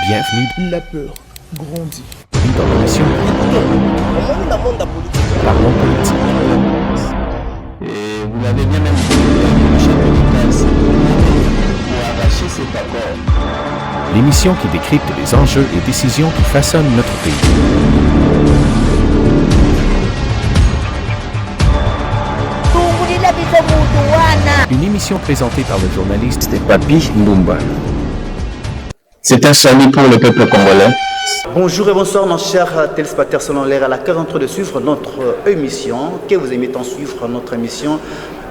Bienvenue. La peur grandit. Dans l'émission Parlons politique. Et vous avez bien même dit pour arracher cet accord. L'émission qui décrypte les enjeux et décisions qui façonnent notre pays. Une émission présentée par le journaliste Papi Mbumba. C'est un salut pour le peuple congolais. Bonjour et bonsoir nos chers téléspectateurs selon l'air à la cœur en train de suivre notre émission. Que vous aimez tant suivre notre émission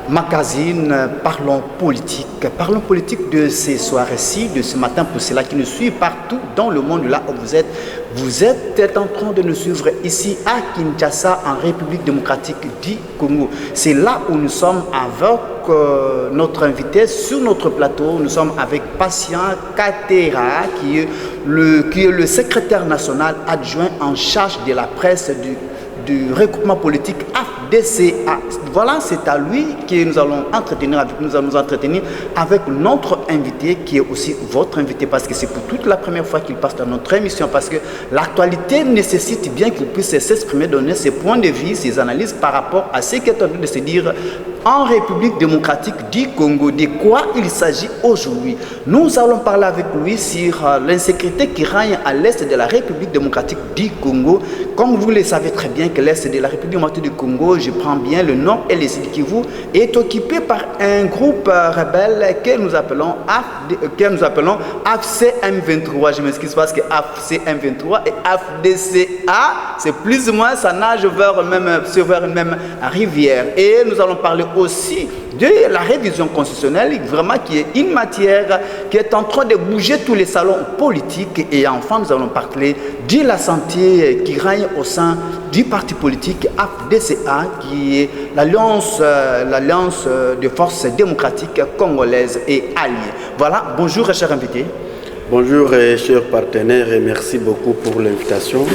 Magazine Parlons Politique. Parlons Politique de ces soirées-ci, de ce matin pour ceux-là qui nous suivent partout dans le monde là où vous êtes. Vous êtes en train de nous suivre ici à Kinshasa, en République démocratique du Congo. C'est là où nous sommes avec notre invité sur notre plateau. Nous sommes avec Patient Katera, qui est le secrétaire national adjoint en charge de la presse du regroupement politique AFDCA. Voilà, c'est à lui que nous allons nous entretenir avec notre invité qui est aussi votre invité parce que c'est pour toute la première fois qu'il passe dans notre émission parce que l'actualité nécessite bien qu'il puisse s'exprimer, donner ses points de vue, ses analyses par rapport à ce qu'il est en train de se dire en République démocratique du Congo. De quoi il s'agit aujourd'hui? Nous allons parler avec lui sur l'insécurité qui règne à l'est de la République démocratique du Congo. Comme vous le savez très bien que l'est de la République démocratique du Congo, je prends bien le nord et le sud Kivu, est occupé par un groupe rebelle que nous appelons AFC M23. Je m'excuse parce que AFC M23 et AFDCA, c'est plus ou moins ça nage vers une même rivière. Et nous allons parler aussi de la révision constitutionnelle, vraiment qui est une matière qui est en train de bouger tous les salons politiques. Et enfin, nous allons parler de la santé qui règne au sein du parti politique AFDCA, qui est l'alliance de forces démocratiques congolaises et alliées. Voilà, bonjour cher invité. Bonjour chers partenaires et merci beaucoup pour l'invitation.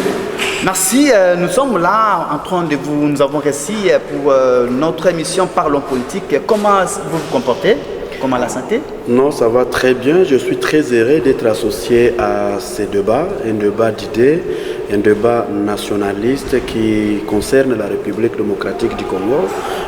Merci, nous sommes là en train de nous avons réussi pour notre émission Parlons Politique. Comment vous vous comportez? Comment la santé? Non, ça va très bien. Je suis très heureux d'être associé à ces débats, un débat d'idées, un débat nationaliste qui concerne la République démocratique du Congo.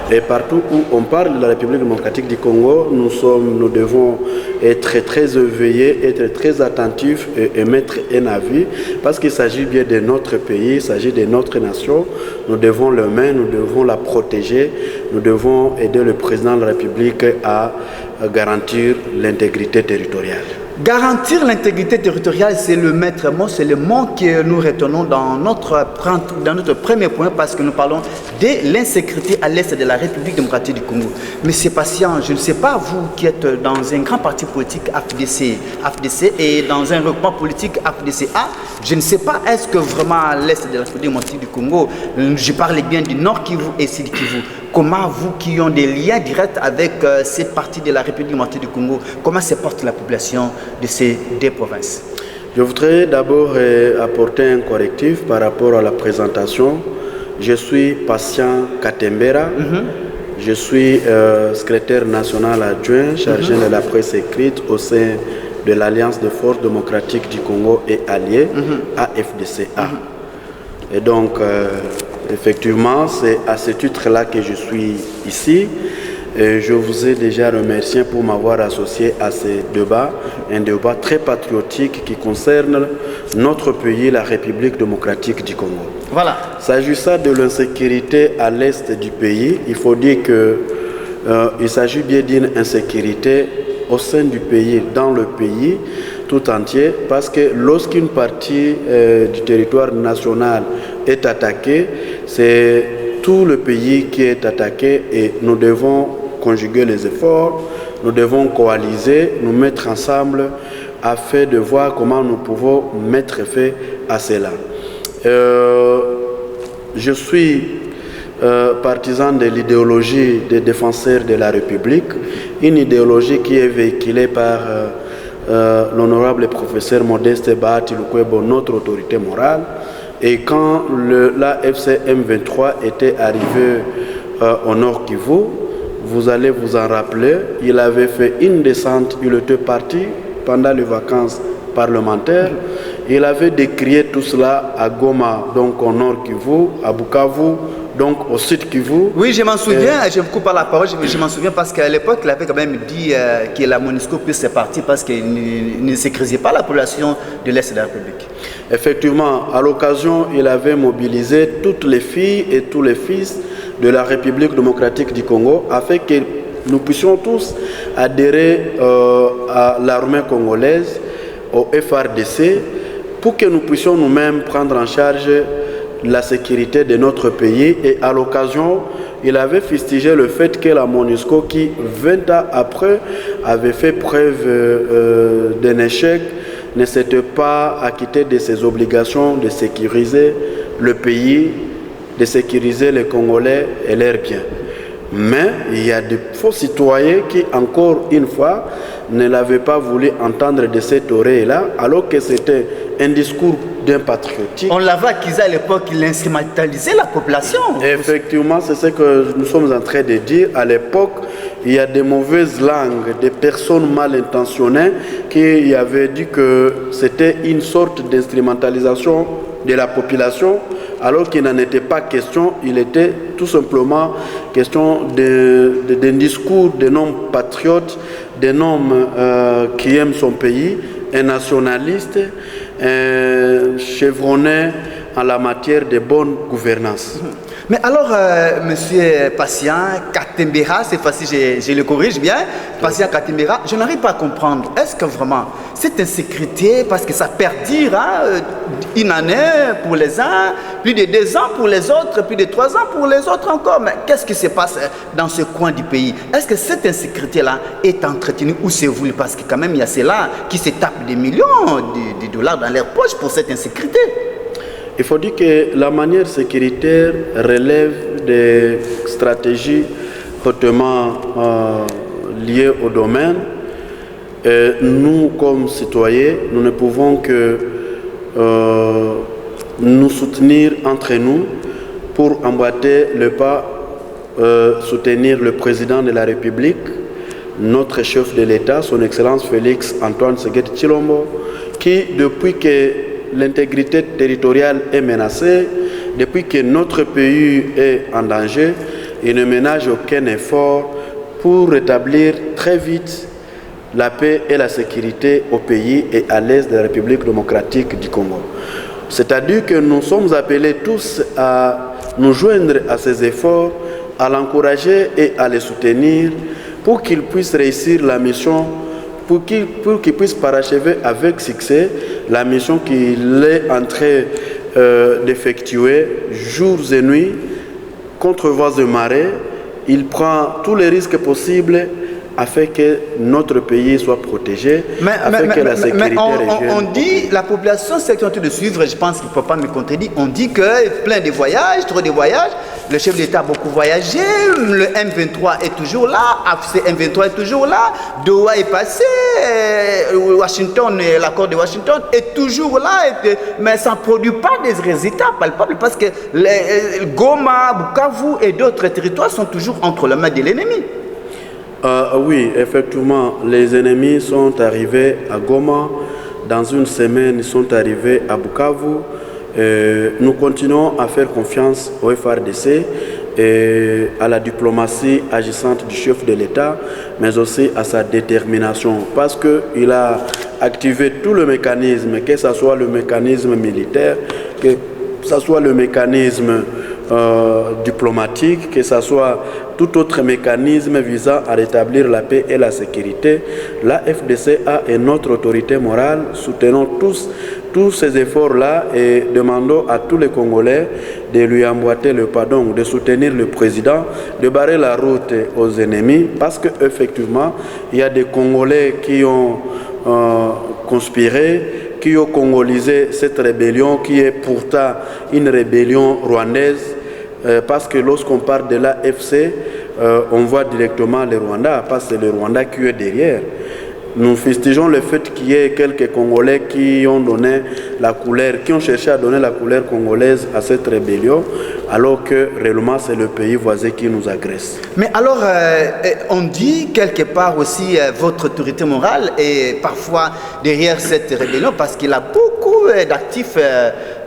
Et partout où on parle de la République démocratique du Congo, nous devons être très éveillés, être très attentifs et émettre un avis parce qu'il s'agit bien de notre pays, il s'agit de notre nation. Nous devons l'aimer, nous devons la protéger, nous devons aider le président de la République à garantir l'intégrité territoriale. Garantir l'intégrité territoriale, c'est le maître mot, c'est le mot que nous retenons dans notre premier point parce que nous parlons de l'insécurité à l'est de la République démocratique du Congo. Monsieur Patient, je ne sais pas, vous qui êtes dans un grand parti politique AFDC et dans un regroupement politique AFDCA, je ne sais pas, est-ce que vraiment à l'est de la République démocratique du Congo, je parle bien du Nord Kivu et Sud Kivu, comment vous qui ont des liens directs avec cette partie de la République démocratique du Congo, comment se porte la population de ces deux provinces? Je voudrais d'abord apporter un correctif par rapport à la présentation. Je suis Patient Katembera, je suis secrétaire national adjoint chargé de la presse écrite au sein de l'Alliance des forces démocratiques du Congo et alliés, AFDCA. Et donc, effectivement, c'est à ce titre-là que je suis ici. Et je vous ai déjà remercié pour m'avoir associé à ce débat, un débat très patriotique qui concerne notre pays, la République démocratique du Congo. Voilà. S'agissant de l'insécurité à l'est du pays, il faut dire qu'il s'agit bien d'une insécurité au sein du pays, dans le pays tout entier, parce que lorsqu'une partie du territoire national est attaquée, c'est tout le pays qui est attaqué et nous devons conjuguer les efforts, nous devons coaliser, nous mettre ensemble afin de voir comment nous pouvons mettre fin à cela. Je suis partisan de l'idéologie des défenseurs de la République, une idéologie qui est véhiculée par l'honorable professeur Modeste Bahati Lukwebo, notre autorité morale. Et quand l'AFC M23 était arrivé au Nord Kivu, vous allez vous en rappeler, il avait fait une descente, il était parti pendant les vacances parlementaire. Il avait décrié tout cela à Goma, donc au nord Kivu, à Bukavu, donc au sud Kivu. Oui, je m'en souviens, je me coupe par la parole, je m'en souviens parce qu'à l'époque, il avait quand même dit que la MONUSCO puisse partir parce qu'il ne sécurisait pas la population de l'Est de la République. Effectivement, à l'occasion, il avait mobilisé toutes les filles et tous les fils de la République démocratique du Congo afin que nous puissions tous adhérer à l'armée congolaise, au FARDC, pour que nous puissions nous-mêmes prendre en charge la sécurité de notre pays. Et à l'occasion, il avait fustigé le fait que la MONUSCO, qui 20 ans après avait fait preuve d'un échec, ne s'était pas acquitté de ses obligations de sécuriser le pays, de sécuriser les Congolais et leurs biens. Mais il y a de faux citoyens qui, encore une fois, ne l'avaient pas voulu entendre de cette oreille-là, alors que c'était un discours d'un patriotique. On l'avait accusé à l'époque qu'il instrumentalisait la population. Effectivement, c'est ce que nous sommes en train de dire. À l'époque, il y a des mauvaises langues, des personnes mal intentionnées qui avaient dit que c'était une sorte d'instrumentalisation de la population, alors qu'il n'en était pas question. Il était tout simplement question d'un discours d'un homme patriote, d'un homme qui aime son pays, un nationaliste, un chevronné en la matière de bonne gouvernance. Mais alors, monsieur Patient Katembera, cette fois-ci je le corrige bien, Patient Katembera, je n'arrive pas à comprendre, est-ce que vraiment cette insécurité, parce que ça perdure une année pour les uns, plus de 2 ans pour les autres, plus de 3 ans pour les autres encore, mais qu'est-ce qui se passe dans ce coin du pays? Est-ce que cette insécurité-là est entretenue ou c'est voulu? Parce que quand même, il y a ceux-là qui se tapent des millions de dollars dans leur poche pour cette insécurité. Il faut dire que la manière sécuritaire relève des stratégies hautement liées au domaine. Et nous, comme citoyens, nous ne pouvons que nous soutenir entre nous pour emboîter le pas, soutenir le président de la République, notre chef de l'État, son Excellence Félix Antoine Tshisekedi Tshilombo, qui, depuis que l'intégrité territoriale est menacée, depuis que notre pays est en danger, il ne ménage aucun effort pour rétablir très vite la paix et la sécurité au pays et à l'est de la République démocratique du Congo. C'est-à-dire que nous sommes appelés tous à nous joindre à ces efforts, à l'encourager et à les soutenir pour qu'ils puissent réussir la mission, pour qu'ils puissent parachever avec succès la mission qu'il est en train d'effectuer jours et nuits contre vents et marées. Il prend tous les risques possibles afin que notre pays soit protégé, afin que la sécurité revienne. On dit, la population, c'est qui est en train de suivre, je pense qu'il ne peut pas me contredire, on dit que plein de voyages, trop de voyages, le chef d'État a beaucoup voyagé, le M23 est toujours là, AFC M23 est toujours là, Doha est passé, Washington, l'accord de Washington est toujours là, mais ça ne produit pas des résultats palpables parce que Goma, Bukavu et d'autres territoires sont toujours entre les mains de l'ennemi. Oui, effectivement, les ennemis sont arrivés à Goma. Dans une semaine, ils sont arrivés à Bukavu. Nous continuons à faire confiance au FARDC et à la diplomatie agissante du chef de l'État, mais aussi à sa détermination, parce qu'il a activé tout le mécanisme, que ce soit le mécanisme militaire, que ce soit le mécanisme diplomatique, que ce soit tout autre mécanisme visant à rétablir la paix et la sécurité. La FDCA est notre autorité morale. Soutenons tous ces efforts-là et demandons à tous les Congolais de lui emboîter le pas, donc de soutenir le président, de barrer la route aux ennemis, parce qu'effectivement, il y a des Congolais qui ont conspiré, qui ont congolisé cette rébellion, qui est pourtant une rébellion rwandaise, parce que lorsqu'on parle de l'AFC, on voit directement le Rwanda, parce que c'est le Rwanda qui est derrière. nous fustigeons le fait qu'il y ait quelques Congolais qui ont donné la couleur, qui ont cherché à donner la couleur congolaise à cette rébellion, alors que réellement c'est le pays voisin qui nous agresse. Mais alors, on dit quelque part aussi votre autorité morale est parfois derrière cette rébellion parce qu'il a beaucoup d'actifs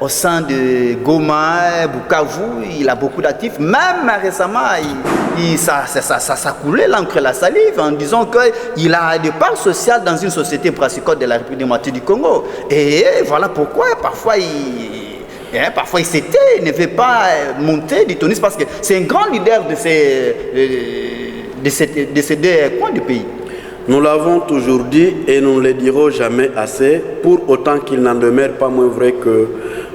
au sein de Goma, Bukavu, il a beaucoup d'actifs. Même récemment, ça coulait l'encre et la salive en disant qu'il a des parts sociales dans une société principale de la République démocratique du Congo. Et voilà pourquoi parfois il s'était, il ne veut pas monter du tonus parce que c'est un grand leader de ces deux coins du pays. Nous l'avons toujours dit et nous ne le dirons jamais assez, pour autant qu'il n'en demeure pas moins vrai que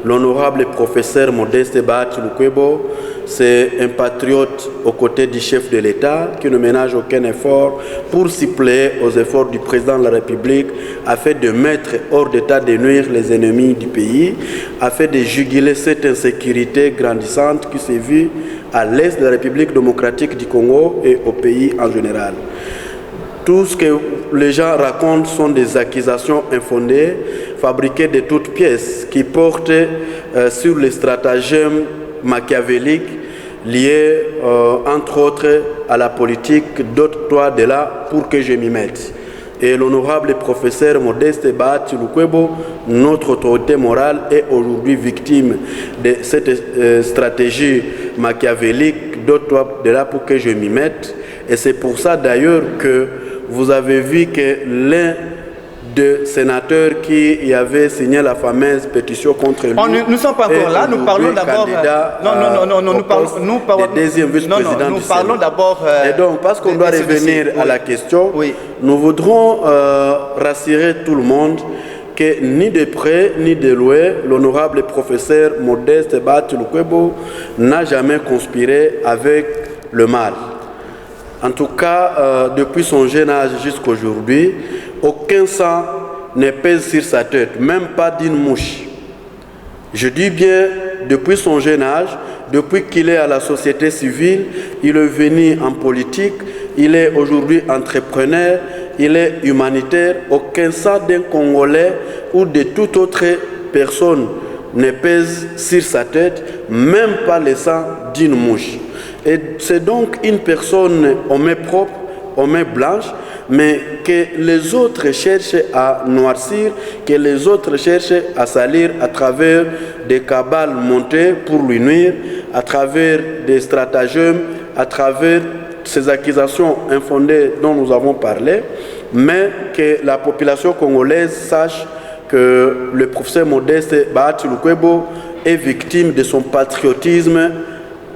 l'honorable professeur Modeste Bahati Lukwebo, c'est un patriote aux côtés du chef de l'État qui ne ménage aucun effort pour suppléer aux efforts du président de la République afin de mettre hors d'état de nuire les ennemis du pays, afin de juguler cette insécurité grandissante qui s'est vue à l'est de la République démocratique du Congo et au pays en général. Tout ce que les gens racontent sont des accusations infondées, fabriquées de toutes pièces, qui portent sur les stratagèmes machiavéliques liés, entre autres, à la politique d'octroi de là pour que je m'y mette. Et l'honorable professeur Modeste Bahati Lukwebo, notre autorité morale, est aujourd'hui victime de cette stratégie machiavélique d'octroi de là pour que je m'y mette. Et c'est pour ça d'ailleurs que vous avez vu que l'un des sénateurs qui avait signé la fameuse pétition contre lui. Nous ne sommes pas encore là, nous parlons d'abord. Nous parlons d'abord. Et donc, parce qu'on doit revenir à la question, nous voudrons rassurer tout le monde que ni de près ni de loin, l'honorable professeur Modeste Bahati Lukwebo n'a jamais conspiré avec le mal. En tout cas, depuis son jeune âge jusqu'à aujourd'hui, aucun sang ne pèse sur sa tête, même pas d'une mouche. Je dis bien, depuis son jeune âge, depuis qu'il est à la société civile, il est venu en politique, il est aujourd'hui entrepreneur, il est humanitaire. Aucun sang d'un Congolais ou de toute autre personne ne pèse sur sa tête, même pas le sang d'une mouche. Et c'est donc une personne aux mains propres, aux mains blanches, mais que les autres cherchent à noircir, que les autres cherchent à salir à travers des cabales montées pour lui nuire, à travers des stratagèmes, à travers ces accusations infondées dont nous avons parlé, mais que la population congolaise sache que le professeur Modeste Bahati Lukwebo est victime de son patriotisme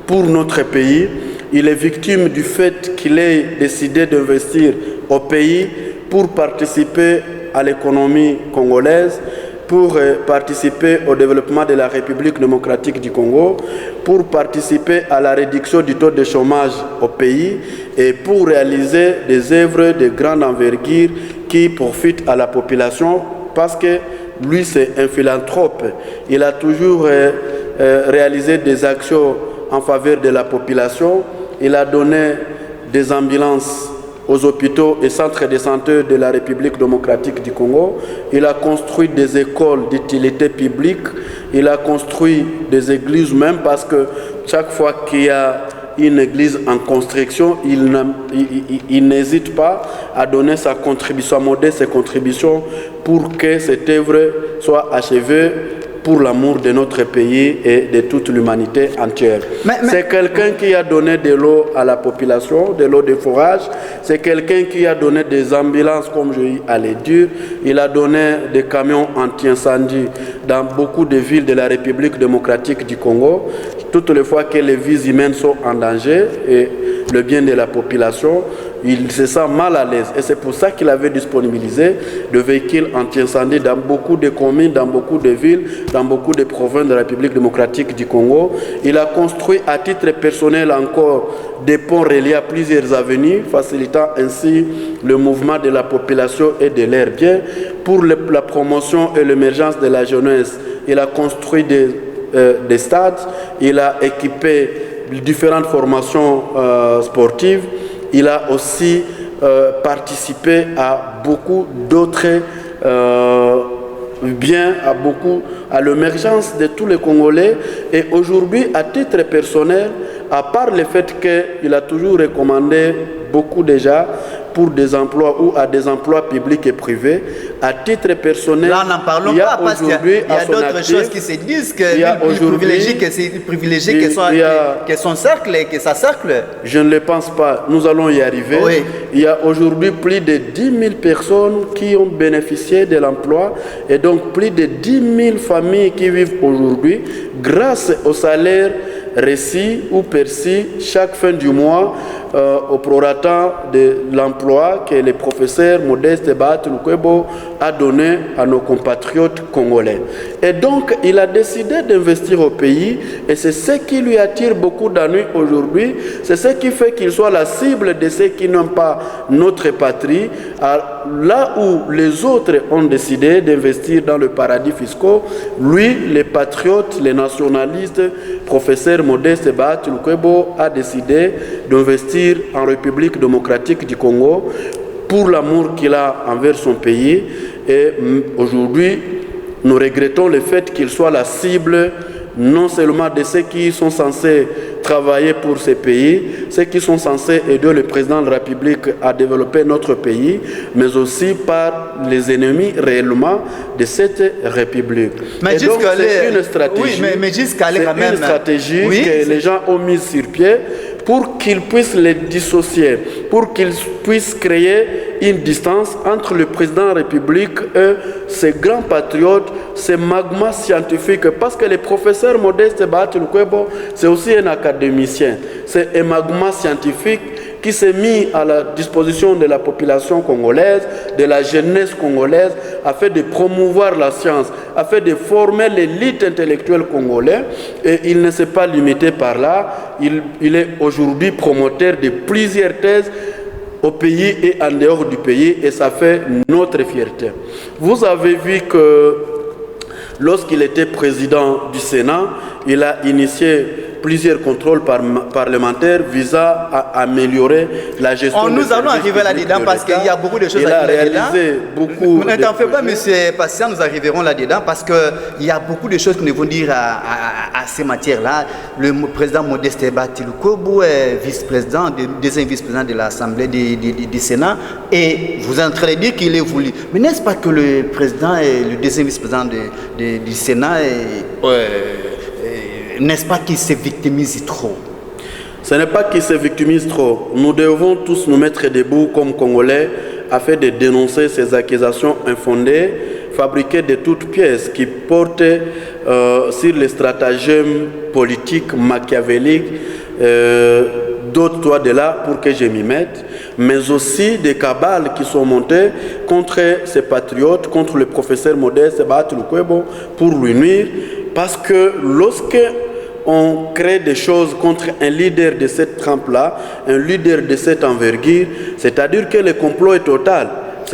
pour notre pays. Il est victime du fait qu'il ait décidé d'investir au pays pour participer à l'économie congolaise, pour participer au développement de la République démocratique du Congo, pour participer à la réduction du taux de chômage au pays et pour réaliser des œuvres de grande envergure qui profitent à la population parce que lui c'est un philanthrope. Il a toujours réalisé des actions en faveur de la population. Il a donné des ambulances aux hôpitaux et centres de santé de la République démocratique du Congo. Il a construit des écoles d'utilité publique. Il a construit des églises même parce que chaque fois qu'il y a une église en construction, il n'hésite pas à donner sa contribution, à modérer ses contributions pour que cette œuvre soit achevée pour l'amour de notre pays et de toute l'humanité entière. C'est quelqu'un qui a donné de l'eau à la population, de l'eau de forage. C'est quelqu'un qui a donné des ambulances, comme je allais dire. Il a donné des camions anti-incendie dans beaucoup de villes de la République démocratique du Congo. Toutes les fois que les vies humaines sont en danger et le bien de la population, il se sent mal à l'aise. Et c'est pour ça qu'il avait disponibilisé des véhicules anti-incendie dans beaucoup de communes, dans beaucoup de villes, dans beaucoup de provinces de la République démocratique du Congo. Il a construit à titre personnel encore des ponts reliés à plusieurs avenues, facilitant ainsi le mouvement de la population et de leurs biens. Pour la promotion et l'émergence de la jeunesse, il a construit des stades, il a équipé différentes formations sportives. Il a aussi participé à beaucoup d'autres à l'émergence de tous les Congolais. Et aujourd'hui, à titre personnel, à part le fait qu'il a toujours recommandé beaucoup déjà pour des emplois ou à des emplois publics et privés, à titre personnel, là, n'en parlons pas parce qu'il y a d'autres choses qui se disent que privilégie que son cercle et que sa cercle. Je ne le pense pas. Nous allons y arriver. Oui. Il y a aujourd'hui plus de 10 000 personnes qui ont bénéficié de l'emploi et donc plus de 10 000 familles qui vivent aujourd'hui grâce au salaire reçu ou perçu chaque fin du mois au prorata de l'emploi que le professeur Modeste Bahati Lukwebo a donné à nos compatriotes congolais. Et donc, il a décidé d'investir au pays et c'est ce qui lui attire beaucoup d'ennuis aujourd'hui. C'est ce qui fait qu'il soit la cible de ceux qui n'ont pas notre patrie. Là où les autres ont décidé d'investir dans le paradis fiscal, lui, les patriotes, les nationalistes, professeur Modeste Bahati Lukwebo a décidé d'investir en République démocratique du Congo pour l'amour qu'il a envers son pays. Et aujourd'hui, nous regrettons le fait qu'il soit la cible non seulement de ceux qui sont censés travailler pour ces pays, ceux qui sont censés aider le président de la République à développer notre pays, mais aussi par les ennemis réellement de cette République. Mais et donc c'est une stratégie, une stratégie que les gens ont mise sur pied pour qu'ils puissent les dissocier, pour qu'ils puissent créer une distance entre le président de la République et ces grands patriotes, ces magmas scientifiques, parce que le professeur Modeste Bahati Lukwebo, c'est aussi un académicien, c'est un magma scientifique qui s'est mis à la disposition de la population congolaise, de la jeunesse congolaise, afin de promouvoir la science, afin de former l'élite intellectuelle congolaise. Et il ne s'est pas limité par là. Il est aujourd'hui promoteur de plusieurs thèses au pays et en dehors du pays, et ça fait notre fierté. Vous avez vu que lorsqu'il était président du Sénat, il a initié plusieurs contrôles parlementaires visant à améliorer la gestion. Nous allons arriver là-dedans parce qu'il y a beaucoup de choses à dire là-dedans. Ne t'en fais pas, monsieur Patient, nous arriverons là-dedans parce qu'il y a beaucoup de choses que nous devons dire à ces matières-là. Le président Modeste Bahati Lukwebo est vice-président, deuxième vice-président de l'Assemblée du Sénat, et vous êtes en train de dire qu'il est voulu. Mais n'est-ce pas que le président et le deuxième vice-président du Sénat n'est-ce pas qu'il se victimise trop? Ce n'est pas qu'il se victimise trop. Nous devons tous nous mettre debout comme Congolais afin de dénoncer ces accusations infondées, fabriquées de toutes pièces qui portent sur les stratagèmes politiques machiavéliques. D'autres-toi de là pour que je m'y mette, mais aussi des cabales qui sont montées contre ces patriotes, contre le professeur Modeste Bahati Lukwebo pour lui nuire, parce que lorsque on crée des choses contre un leader de cette trempe-là, un leader de cette envergure, c'est-à-dire que le complot est total.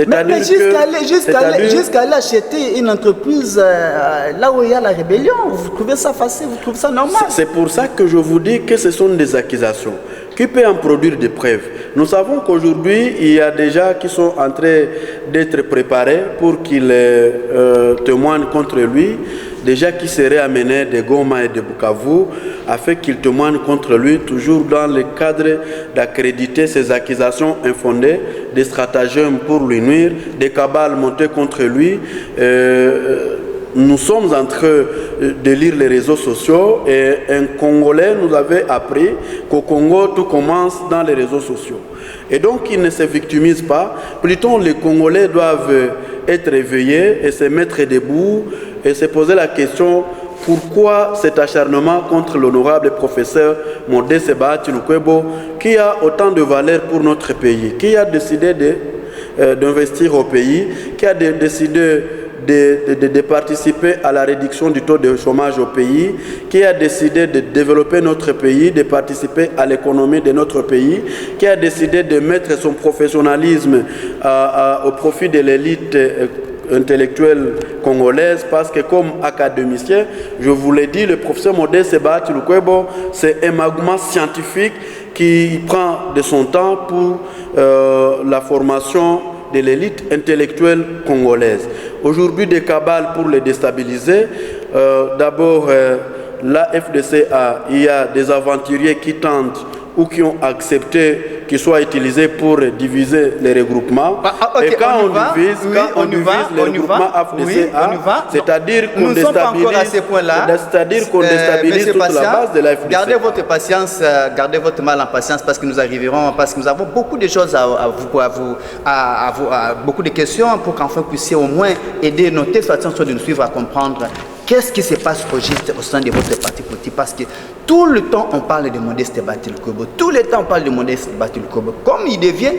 Mais jusqu'à aller acheter une entreprise là où il y a la rébellion, vous trouvez ça facile, vous trouvez ça normal? C'est pour ça que je vous dis que ce sont des accusations. Qui peut en produire des preuves? Nous savons qu'aujourd'hui, il y a des gens qui sont en train d'être préparés pour qu'ils témoignent contre lui, des gens qui seraient amenés de Goma et de Bukavu afin qu'ils témoignent contre lui, toujours dans le cadre d'accréditer ces accusations infondées, des stratagèmes pour lui nuire, des cabales montées contre lui. Nous sommes en train de lire les réseaux sociaux et un Congolais nous avait appris qu'au Congo, tout commence dans les réseaux sociaux. Et donc, ils ne se victimisent pas. Plutôt, les Congolais doivent être éveillés et se mettre debout et se poser la question pourquoi cet acharnement contre l'honorable professeur Modeste Bahati Lukwebo, qui a autant de valeur pour notre pays, qui a décidé d'investir au pays, qui a décidé de participer à la réduction du taux de chômage au pays, qui a décidé de développer notre pays, de participer à l'économie de notre pays, qui a décidé de mettre son professionnalisme au profit de l'élite intellectuelle congolaise, parce que comme académicien, je vous l'ai dit, le professeur Modeste Bahati Lukwebo, c'est un magma scientifique qui prend de son temps pour la formation de l'élite intellectuelle congolaise. Aujourd'hui, des cabales pour les déstabiliser. D'abord, la FDCA, il y a des aventuriers qui tentent ou qui ont accepté qu'il soit utilisé pour diviser les regroupements. Et quand on divise, les regroupements FDCA, c'est-à-dire qu'on déstabilise toute la base de la FDCA. Gardez votre patience, gardez votre mal en patience parce que nous arriverons, parce que nous avons beaucoup de choses beaucoup de questions pour qu'enfin vous puissiez au moins aider nos téléspectateurs de nous suivre à comprendre qu'est-ce qui se passe au juste au sein de votre parti politique. Parce que tout le temps on parle de Modeste Batil-Kobo, tout le temps on parle de Modeste Batil-Kobo, comme il devient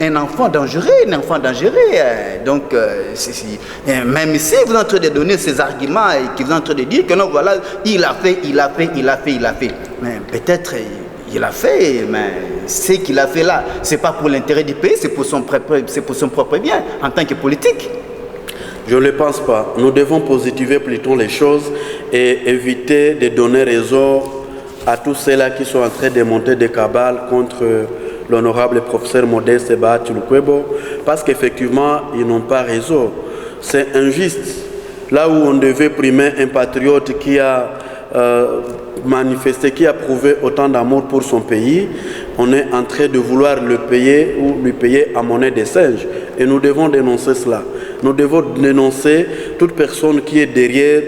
un enfant dangereux, donc même si vous êtes en train de donner ces arguments et que vous êtes en train de dire que non, voilà, il a fait, mais peut-être il a fait, mais ce qu'il a fait là, c'est pas pour l'intérêt du pays, c'est pour son propre bien en tant que politique. Je ne le pense pas. Nous devons positiver plutôt les choses et éviter de donner raison à tous ceux-là qui sont en train de monter des cabales contre l'honorable professeur Modeste Batil-Kobo, parce qu'effectivement, ils n'ont pas raison. C'est injuste. Là où on devait primer un patriote qui a manifesté, qui a prouvé autant d'amour pour son pays, on est en train de vouloir le payer ou lui payer à monnaie de singe. Et nous devons dénoncer cela. Nous devons dénoncer toute personne qui est derrière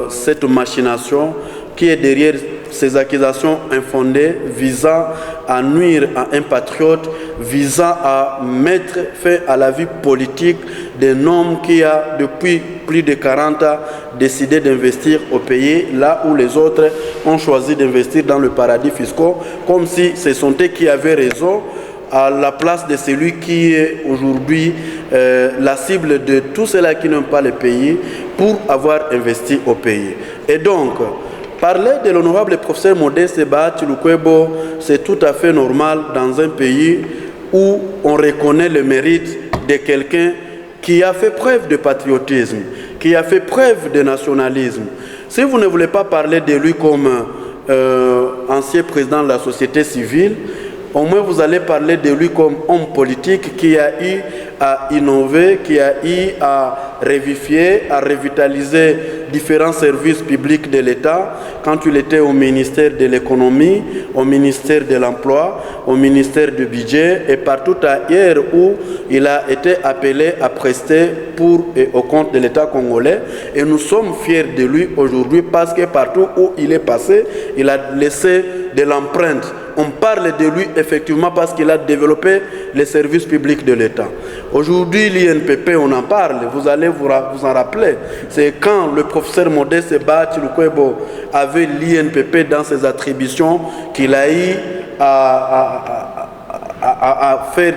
cette machination, qui est derrière ces accusations infondées visant à nuire à un patriote, visant à mettre fin à la vie politique d'un homme qui a depuis plus de 40 ans décidé d'investir au pays, là où les autres ont choisi d'investir dans le paradis fiscal, comme si ce sont eux qui avaient raison, à la place de celui qui est aujourd'hui la cible de tous ceux-là qui n'ont pas le pays pour avoir investi au pays. Et donc, parler de l'honorable professeur Modeste Batil-Kobo, c'est tout à fait normal dans un pays où on reconnaît le mérite de quelqu'un qui a fait preuve de patriotisme, qui a fait preuve de nationalisme. Si vous ne voulez pas parler de lui comme ancien président de la société civile, au moins vous allez parler de lui comme homme politique qui a eu à innover, qui a eu à revivifier, à revitaliser différents services publics de l'État quand il était au ministère de l'économie, au ministère de l'emploi, au ministère du budget et partout ailleurs où il a été appelé à prester pour et au compte de l'État congolais. Et nous sommes fiers de lui aujourd'hui parce que partout où il est passé, il a laissé de l'empreinte. On parle de lui effectivement parce qu'il a développé les services publics de l'État. Aujourd'hui, l'INPP, on en parle, vous allez vous en rappeler. C'est quand le professeur Modeste Batil-Kobo avait l'INPP dans ses attributions qu'il a eu à faire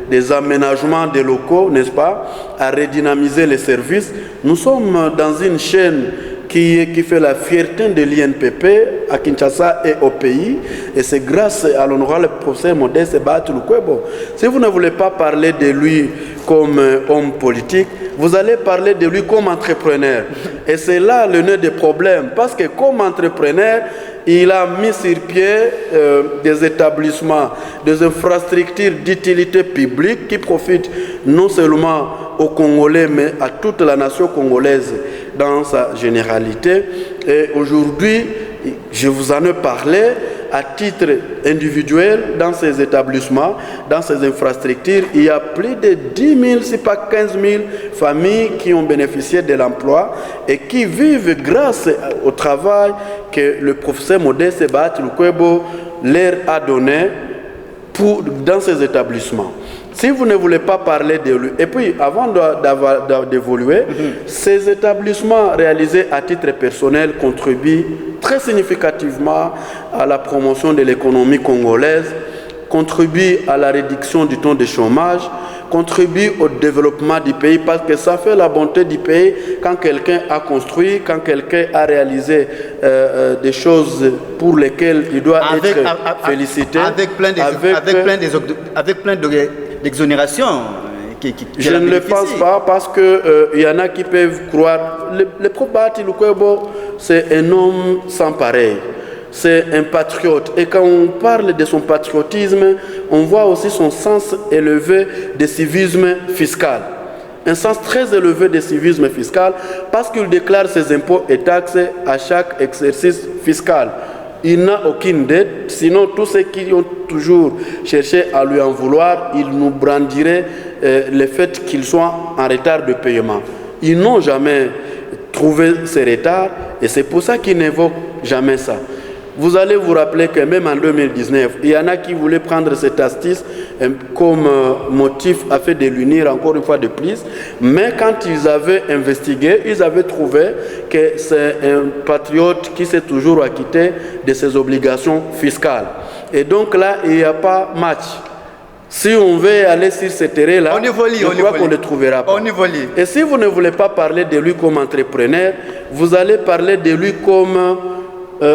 des aménagements des locaux, n'est-ce pas, à redynamiser les services. Nous sommes dans une chaîne qui fait la fierté de l'INPP à Kinshasa et au pays. Et c'est grâce à l'honorable professeur Modeste Batil-Kobo. Si vous ne voulez pas parler de lui comme homme politique, vous allez parler de lui comme entrepreneur. Et c'est là le nœud des problèmes. Parce que comme entrepreneur, il a mis sur pied des établissements, des infrastructures d'utilité publique qui profitent non seulement aux Congolais, mais à toute la nation congolaise dans sa généralité. Et aujourd'hui, je vous en ai parlé à titre individuel dans ces établissements, dans ces infrastructures. Il y a plus de 10 000, si pas 15 000 familles qui ont bénéficié de l'emploi et qui vivent grâce au travail que le professeur Modeste Batil-Kobo leur a donné dans ces établissements. Si vous ne voulez pas parler de lui, et puis avant d'évoluer, ces établissements réalisés à titre personnel contribuent très significativement à la promotion de l'économie congolaise, contribuent à la réduction du taux de chômage, contribuent au développement du pays parce que ça fait la bonté du pays quand quelqu'un a construit, quand quelqu'un a réalisé des choses pour lesquelles il doit être félicité. Avec plein d'exonérations. Je ne le pense pas parce qu'il y en a qui peuvent croire. Le prof Batil-Kobo, c'est un homme sans pareil. c'est un patriote. Et quand on parle de son patriotisme, on voit aussi son sens élevé de civisme fiscal. Un sens très élevé de civisme fiscal parce qu'il déclare ses impôts et taxes à chaque exercice fiscal. Il n'a aucune dette, sinon tous ceux qui ont toujours cherché à lui en vouloir, ils nous brandiraient le fait qu'il soit en retard de paiement. Ils n'ont jamais trouvé ces retards et c'est pour ça qu'ils n'évoquent jamais ça. Vous allez vous rappeler que même en 2019, il y en a qui voulaient prendre cette astuce comme motif afin de l'unir encore une fois de plus. Mais quand ils avaient investigué, ils avaient trouvé que c'est un patriote qui s'est toujours acquitté de ses obligations fiscales. Et donc là, il n'y a pas match. Si on veut aller sur ce terrain-là, je crois qu'on ne le trouvera pas. Et si vous ne voulez pas parler de lui comme entrepreneur, vous allez parler de lui comme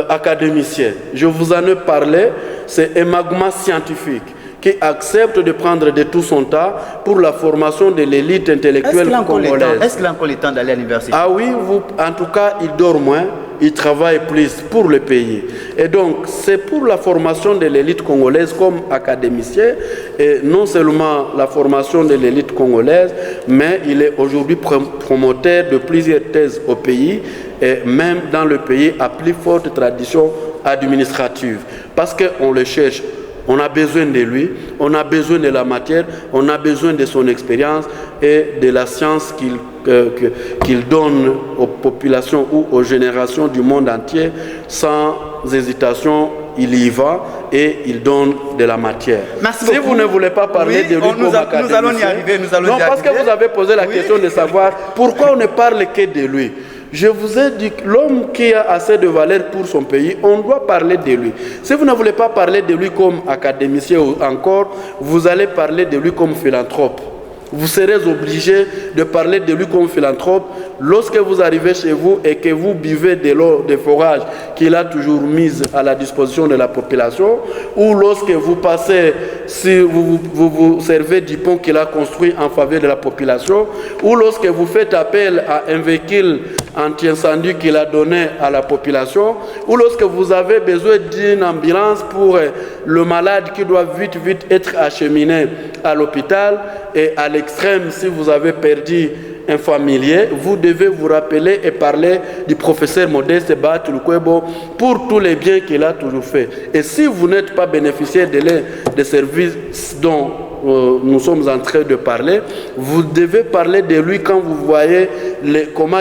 académicien. Je vous en ai parlé, c'est un magma scientifique qui accepte de prendre de tout son temps pour la formation de l'élite intellectuelle congolaise. Est-ce qu'il a encore le temps d'aller à l'université? Ah oui, en tout cas, il dort moins, il travaille plus pour le pays. Et donc, c'est pour la formation de l'élite congolaise comme académicien, et non seulement la formation de l'élite congolaise, mais il est aujourd'hui promoteur de plusieurs thèses au pays, et même dans le pays à plus forte tradition administrative. Parce qu'on le cherche. On a besoin de lui, on a besoin de la matière, on a besoin de son expérience et de la science qu'il donne aux populations ou aux générations du monde entier. Sans hésitation, il y va et il donne de la matière. Merci si beaucoup. vous ne voulez pas parler de lui comme académicien, nous allons y arriver. Non, parce que vous avez posé la question de savoir pourquoi on ne parle que de lui. Je vous ai dit que l'homme qui a assez de valeur pour son pays, on doit parler de lui. Si vous ne voulez pas parler de lui comme académicien ou encore, vous allez parler de lui comme philanthrope. Vous serez obligé de parler de lui comme philanthrope lorsque vous arrivez chez vous et que vous buvez de l'eau de forage qu'il a toujours mise à la disposition de la population, ou lorsque vous passez, si vous servez du pont qu'il a construit en faveur de la population, ou lorsque vous faites appel à un véhicule anti-incendie qu'il a donné à la population, ou lorsque vous avez besoin d'une ambulance pour le malade qui doit vite être acheminé à l'hôpital, et à l'extrême, si vous avez perdu un familier, vous devez vous rappeler et parler du professeur Modeste Bahati Lukwebo pour tous les biens qu'il a toujours fait. Et si vous n'êtes pas bénéficiaire de l'un des services dont nous sommes en train de parler, vous devez parler de lui quand vous voyez comment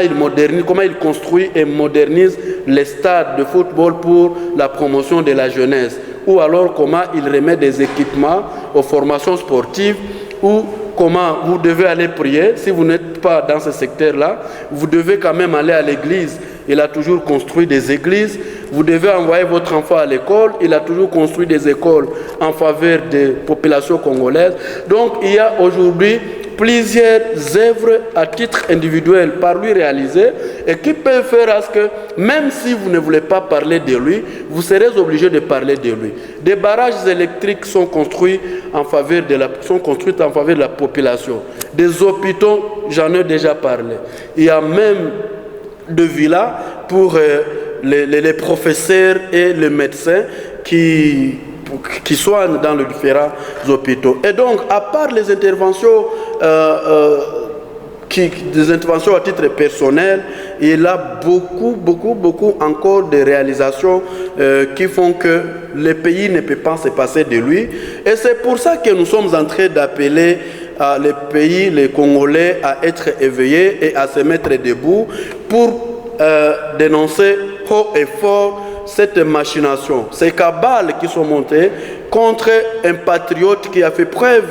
il construit et modernise les stades de football pour la promotion de la jeunesse, ou alors comment il remet des équipements aux formations sportives, ou comment vous devez aller prier. Si vous n'êtes pas dans ce secteur-là, vous devez quand même aller à l'église. Il a toujours construit des églises. Vous devez envoyer votre enfant à l'école. Il a toujours construit des écoles en faveur des populations congolaises. Donc il y a aujourd'hui plusieurs œuvres à titre individuel par lui réalisées et qui peuvent faire à ce que, même si vous ne voulez pas parler de lui, vous serez obligé de parler de lui. Des barrages électriques sont construits en faveur de la population. Des hôpitaux, j'en ai déjà parlé. Il y a même des villas pour les professeurs et les médecins qui soignent dans les différents hôpitaux. Et donc, à part les interventions, des interventions à titre personnel, il y a beaucoup encore de réalisations qui font que le pays ne peut pas se passer de lui. Et c'est pour ça que nous sommes en train d'appeler les pays, les Congolais, à être éveillés et à se mettre debout pour dénoncer haut et fort cette machination, ces cabales qui sont montées contre un patriote qui a fait preuve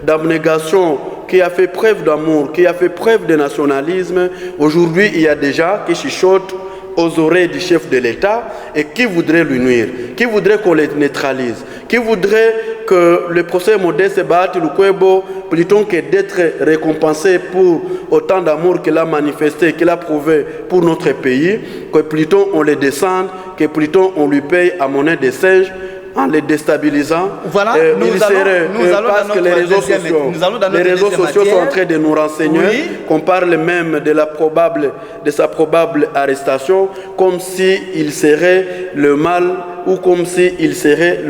d'abnégation, qui a fait preuve d'amour, qui a fait preuve de nationalisme. Aujourd'hui, il y a des gens qui chuchotent aux oreilles du chef de l'État et qui voudraient lui nuire, qui voudraient qu'on les neutralise, qui voudraient que le procès Modeste Bahati Lukwebo, plutôt que d'être récompensé pour autant d'amour qu'il a manifesté, qu'il a prouvé pour notre pays, que plutôt on le descende, que plutôt on lui paye à monnaie de singe en les déstabilisant. Voilà, nous allons parce que les réseaux sociaux sont en train de nous renseigner, oui, qu'on parle même de sa probable arrestation, comme s'il serait le mal ou comme s'il serait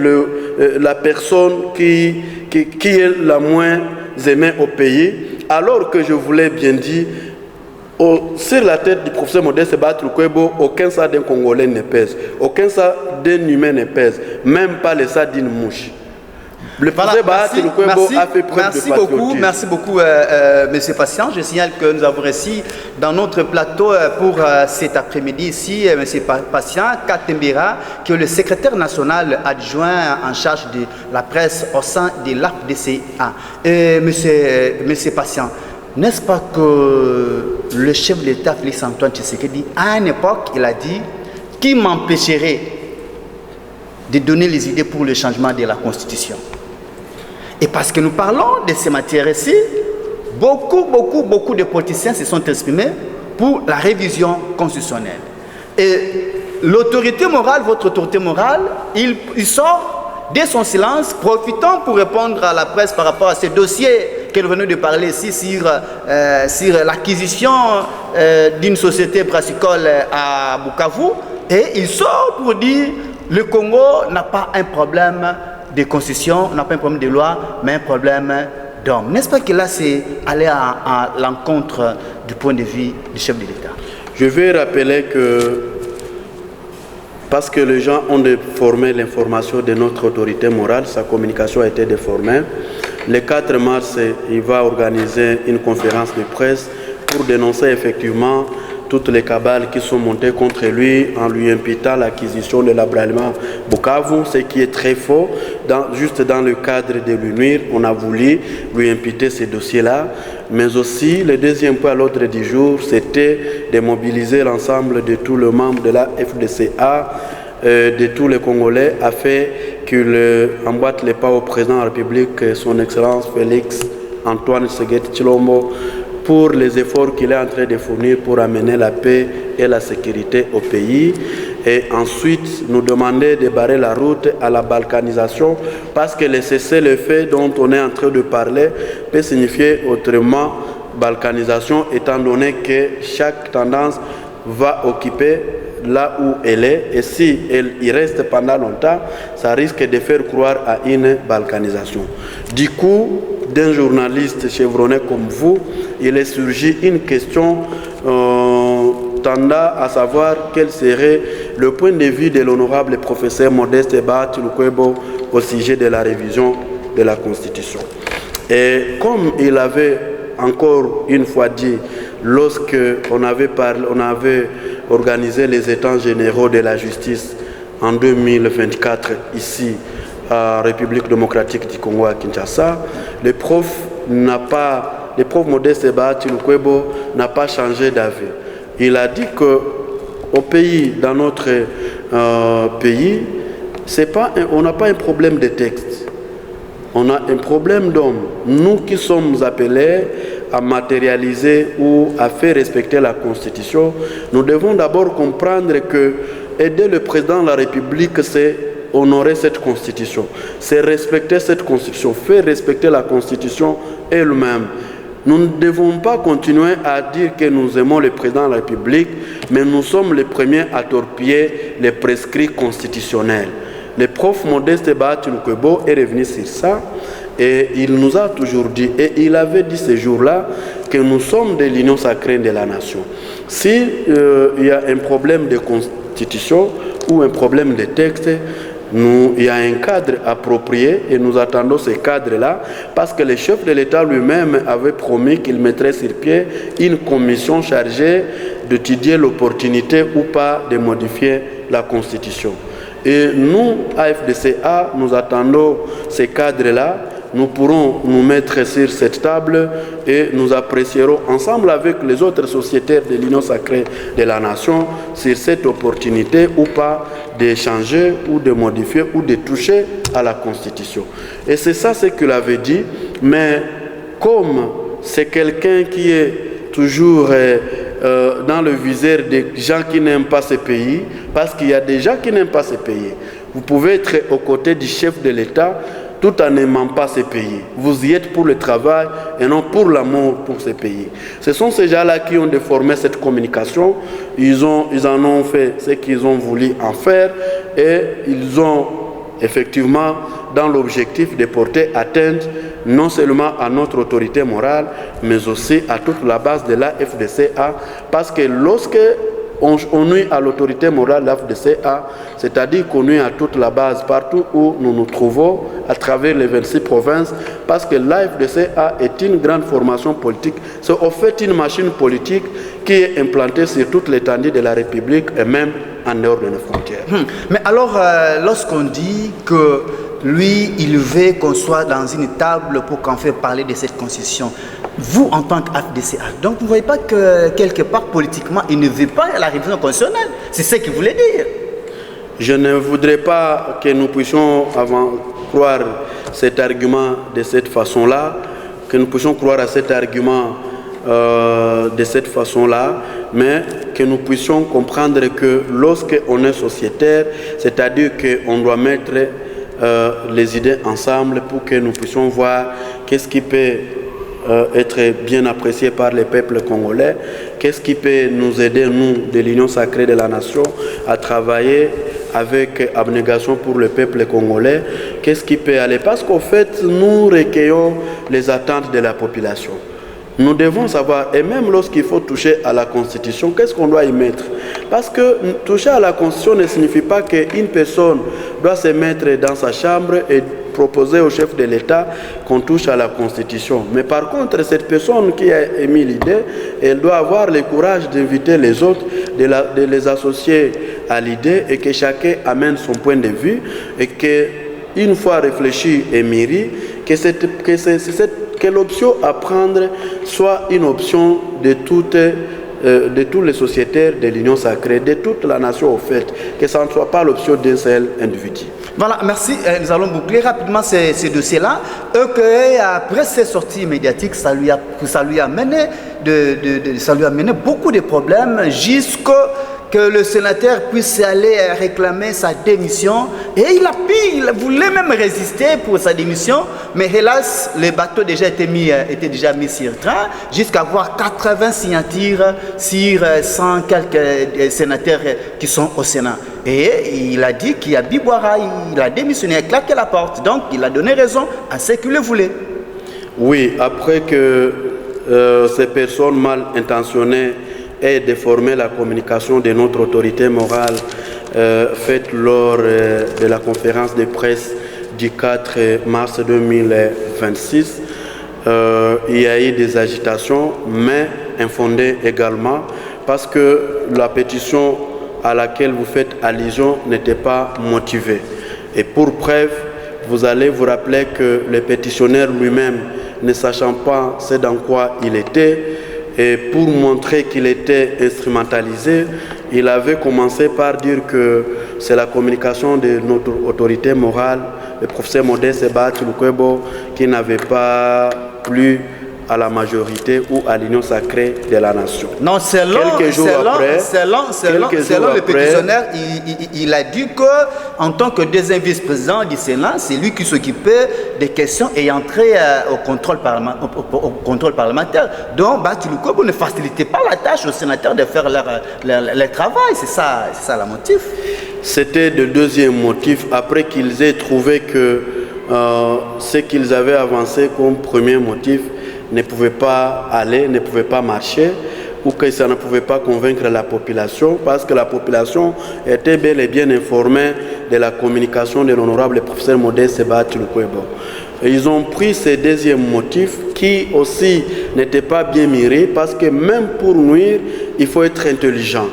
la personne qui est la moins aimée au pays, alors que je voulais bien dire, sur la tête du professeur Modeste Bahati Lukwebo, aucun sang d'un Congolais ne pèse, aucun sang d'un humain ne pèse, même pas le sang d'une mouche. Le professeur Bahati Lukwebo a fait preuve de patriotisme. Merci beaucoup, monsieur Patient. Je signale que nous avons reçu dans notre plateau pour cet après-midi ici, monsieur Patient Katembera, qui est le secrétaire national adjoint en charge de la presse au sein de l'AFDCA. Monsieur Patient, n'est-ce pas que le chef de l'État, Félix-Antoine Tshisekedi, à une époque, il a dit « Qui m'empêcherait de donner les idées pour le changement de la Constitution ?» Et parce que nous parlons de ces matières-ci, beaucoup de politiciens se sont exprimés pour la révision constitutionnelle. Et l'autorité morale, votre autorité morale, il sort de son silence, profitant pour répondre à la presse par rapport à ce dossier qu'elle venait de parler ici sur l'acquisition d'une société brassicole à Bukavu. Et il sort pour dire que le Congo n'a pas un problème de constitution, n'a pas un problème de loi, mais un problème d'homme. N'est-ce pas que là, c'est aller à l'encontre du point de vue du chef de l'État? Je vais rappeler que, parce que les gens ont déformé l'information de notre autorité morale, sa communication a été déformée. Le 4 mars, il va organiser une conférence de presse pour dénoncer effectivement toutes les cabales qui sont montées contre lui en lui imputant l'acquisition de l'abrallement Bukavu, ce qui est très faux. Juste dans le cadre de l'UNUIR, on a voulu lui imputer ces dossiers-là. Mais aussi, le deuxième point à l'ordre du jour, c'était de mobiliser l'ensemble de tous les membres de la FDCA, de tous les Congolais, afin qu'il emboîte les pas au président de la République, son Excellence Félix Antoine Tshisekedi Tshilombo, pour les efforts qu'il est en train de fournir pour amener la paix et la sécurité au pays. Et ensuite, nous demander de barrer la route à la balkanisation, parce que le cessez-le-feu dont on est en train de parler peut signifier autrement balkanisation, étant donné que chaque tendance va occuper là où elle est, et si elle y reste pendant longtemps, ça risque de faire croire à une balkanisation. Du coup, d'un journaliste chevronné comme vous, il est surgi une question tendant à savoir quel serait le point de vue de l'honorable professeur Modeste Bahati Lukwebo au sujet de la révision de la Constitution. Et comme il avait encore une fois dit, lorsque on avait organisé les états généraux de la justice en 2024 ici à République démocratique du Congo à Kinshasa, le prof Modeste Bahati Lukwebo n'a pas changé d'avis. Il a dit que au pays, dans notre pays, on n'a pas un problème de texte, on a un problème d'homme. Nous qui sommes appelés à matérialiser ou à faire respecter la Constitution, nous devons d'abord comprendre que aider le président de la République, c'est honorer cette Constitution, c'est respecter cette Constitution, faire respecter la Constitution elle-même. Nous ne devons pas continuer à dire que nous aimons le président de la République, mais nous sommes les premiers à torpiller les prescrits constitutionnels. Le prof Modeste Bahati Lukwebo est revenu sur ça et il nous a toujours dit, et il avait dit ce jour-là, que nous sommes de l'union sacrée de la nation. S'il y a un problème de constitution ou un problème de texte, il y a un cadre approprié et nous attendons ce cadre-là parce que le chef de l'État lui-même avait promis qu'il mettrait sur pied une commission chargée d'étudier l'opportunité ou pas de modifier la Constitution. Et nous, AFDCA, nous attendons ce cadre-là. Nous pourrons nous mettre sur cette table et nous apprécierons ensemble avec les autres sociétaires de l'Union sacrée de la nation sur cette opportunité ou pas d'échanger ou de modifier ou de toucher à la Constitution. Et c'est ça ce qu'il avait dit, mais comme c'est quelqu'un qui est toujours dans le viseur des gens qui n'aiment pas ce pays, parce qu'il y a des gens qui n'aiment pas ce pays. Vous pouvez être aux côtés du chef de l'État tout en n'aimant pas ce pays. Vous y êtes pour le travail et non pour l'amour pour ce pays. Ce sont ces gens-là qui ont déformé cette communication. Ils en ont fait ce qu'ils ont voulu en faire et ils ont effectivement dans l'objectif de porter atteinte non seulement à notre autorité morale, mais aussi à toute la base de la FDCA, parce que lorsque on nuit à l'autorité morale de la FDCA, c'est-à-dire qu'on nuit à toute la base partout où nous nous trouvons à travers les 26 provinces, parce que la FDCA est une grande formation politique, c'est au fait une machine politique qui est implantée sur toute l'étendue de la République et même en dehors de nos frontières. Mais alors, lorsqu'on dit que lui, il veut qu'on soit dans une table pour qu'on fasse parler de cette constitution, vous, en tant qu'FDCA, donc vous ne voyez pas que quelque part, politiquement, il ne veut pas la révision constitutionnelle. C'est ce qu'il voulait dire. Je ne voudrais pas que nous puissions croire cet argument de cette façon-là, que nous puissions croire à cet argument de cette façon-là, mais que nous puissions comprendre que lorsqu'on est sociétaire, c'est-à-dire qu'on doit mettre les idées ensemble pour que nous puissions voir qu'est-ce qui peut être bien apprécié par les peuples congolais, qu'est-ce qui peut nous aider, nous, de l'Union sacrée de la nation, à travailler avec abnégation pour le peuple congolais, qu'est-ce qui peut aller, parce qu'au fait, nous recueillons les attentes de la population. Nous devons savoir, et même lorsqu'il faut toucher à la Constitution, qu'est-ce qu'on doit y mettre? Parce que toucher à la Constitution ne signifie pas qu'une personne doit se mettre dans sa chambre et proposer au chef de l'État qu'on touche à la Constitution. Mais par contre, cette personne qui a émis l'idée, elle doit avoir le courage d'inviter les autres, de les associer à l'idée et que chacun amène son point de vue et qu'une fois réfléchi et mûri, que l'option à prendre soit une option de tous les sociétaires de l'Union sacrée, de toute la nation au fait, que ça ne soit pas l'option d'un seul individu. Voilà, merci. Nous allons boucler rapidement ces dossiers-là. Après ces sorties médiatiques, ça lui a mené beaucoup de problèmes jusqu'à que le sénateur puisse aller réclamer sa démission. Et il voulait même résister pour sa démission, mais hélas, le bateau était déjà mis sur train, jusqu'à avoir 80 signatures sur 100 quelques sénateurs qui sont au Sénat. Et il a dit qu'il a Bibouara, il a démissionné, il a claqué la porte. Donc, il a donné raison à ce qu'il le voulait. Oui, après que ces personnes mal intentionnées aient déformé la communication de notre autorité morale faite lors de la conférence de presse du 4 mars 2026, il y a eu des agitations, mais infondées également, parce que la pétition à laquelle vous faites allusion n'était pas motivée. Et pour preuve, vous allez vous rappeler que le pétitionnaire lui-même, ne sachant pas ce dans quoi il était, et pour montrer qu'il était instrumentalisé, il avait commencé par dire que c'est la communication de notre autorité morale, le professeur Modeste Seba Tshilukebo, qui n'avait pas plu à la majorité ou à l'Union sacrée de la nation. Non, selon le pétitionnaire, il a dit qu'en tant que deuxième vice-président du Sénat, c'est lui qui s'occupait des questions et entrait au contrôle parlementaire. Donc, Tshilukebo ne facilitait pas la tâche aux sénateurs de faire leur travail. C'est ça le motif. C'était le deuxième motif, après qu'ils aient trouvé que ce qu'ils avaient avancé comme premier motif ne pouvait pas aller, ne pouvait pas marcher, ou que ça ne pouvait pas convaincre la population, parce que la population était bel et bien informée de la communication de l'honorable professeur Modeste Seba Tshilukebo. Ils ont pris ce deuxième motif qui aussi n'était pas bien miré, parce que même pour nuire, il faut être intelligent.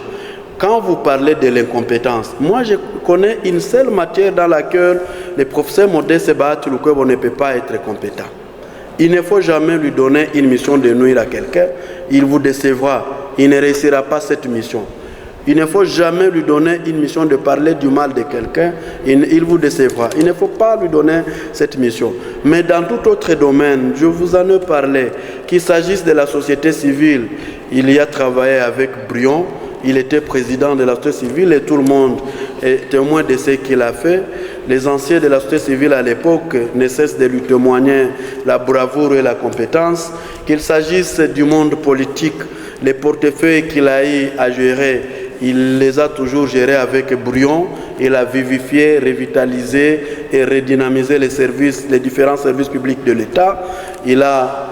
Quand vous parlez de l'incompétence, moi je connais une seule matière dans laquelle le professeur Modeste Seba Tshilukebo ne peut pas être compétent. Il ne faut jamais lui donner une mission de nuire à quelqu'un. Il vous décevra. Il ne réussira pas cette mission. Il ne faut jamais lui donner une mission de parler du mal de quelqu'un. Il vous décevra. Il ne faut pas lui donner cette mission. Mais dans tout autre domaine, je vous en ai parlé, qu'il s'agisse de la société civile, il y a travaillé avec brio. il était président de la société civile et tout le monde est témoin de ce qu'il a fait. Les anciens de la société civile à l'époque ne cessent de lui témoigner la bravoure et la compétence. Qu'il s'agisse du monde politique, les portefeuilles qu'il a eu à gérer, il les a toujours gérés avec brio. Il a vivifié, revitalisé et redynamisé les différents services publics de l'État. Il a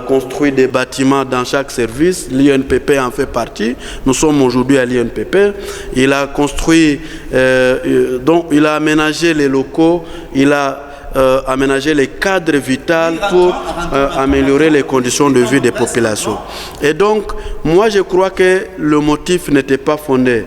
construit des bâtiments dans chaque service. L'INPP en fait partie. Nous sommes aujourd'hui à l'INPP. Il a construit, donc il a aménagé les locaux, il a aménagé les cadres vitaux pour améliorer les conditions de vie des populations. Et donc, moi je crois que le motif n'était pas fondé.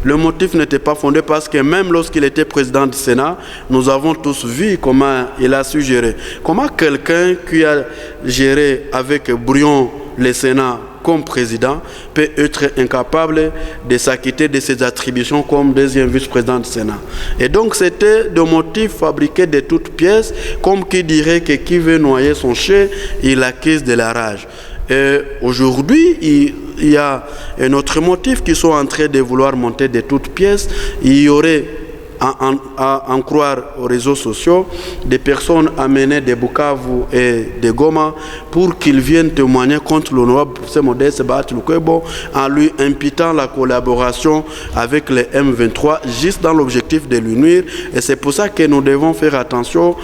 Le motif n'était pas fondé parce que même lorsqu'il était président du Sénat, nous avons tous vu comment il a su gérer. Comment quelqu'un qui a géré avec brio le Sénat comme président peut être incapable de s'acquitter de ses attributions comme deuxième vice-président du Sénat. Et donc c'était des motifs fabriqués de toutes pièces, comme qui dirait que qui veut noyer son chien, il accuse de la rage. Et aujourd'hui, il y a un autre motif qui sont en train de vouloir monter de toutes pièces. Il y aurait, à en croire aux réseaux sociaux, des personnes amenées de Bukavu et de Goma pour qu'ils viennent témoigner contre l'honorable professeur Modeste Bahati Lukwebo en lui imputant la collaboration avec les M23 juste dans l'objectif de lui nuire. Et c'est pour ça que nous devons faire attention,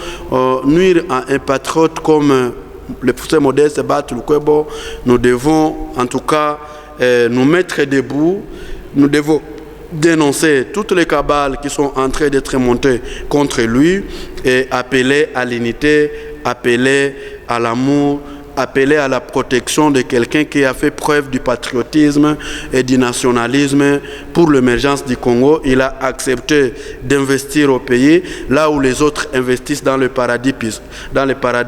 nuire à un patriote comme le professeur Modeste Bahati Lukwebo. Nous devons en tout cas nous mettre debout. Nous devons dénoncer toutes les cabales qui sont en train d'être montées contre lui et appeler à l'unité, appeler à l'amour, appeler à la protection de quelqu'un qui a fait preuve du patriotisme et du nationalisme pour l'émergence du Congo. Il a accepté d'investir au pays là où les autres investissent dans les paradis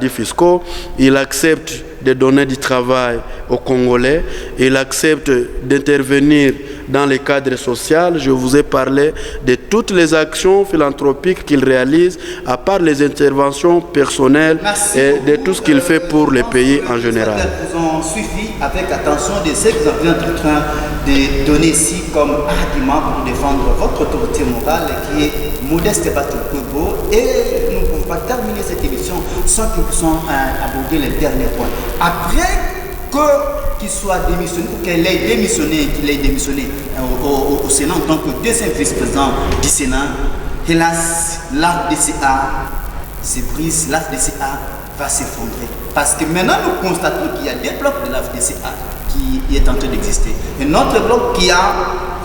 fiscaux. Il accepte de donner du travail aux Congolais. Il accepte d'intervenir dans les cadres sociaux. Je vous ai parlé de toutes les actions philanthropiques qu'il réalise, à part les interventions personnelles. Merci et beaucoup. De tout ce qu'il fait pour les pays en général. Nous avons suivi avec attention de ce que vous avez en train de donner ici comme argument pour défendre votre autorité morale qui est Modeste Bahati Lukwebo. Et nous ne pouvons pas terminer cette émission sans que nous puissions aborder les derniers points. Après qu'il soit démissionné, qu'il ait démissionné au Sénat en tant que deuxième vice-président du Sénat, hélas, l'AFDCA se brise, l'AFDCA va s'effondrer. Parce que maintenant, nous constatons qu'il y a des blocs de l'AFDCA qui est en train d'exister. Un autre bloc qui a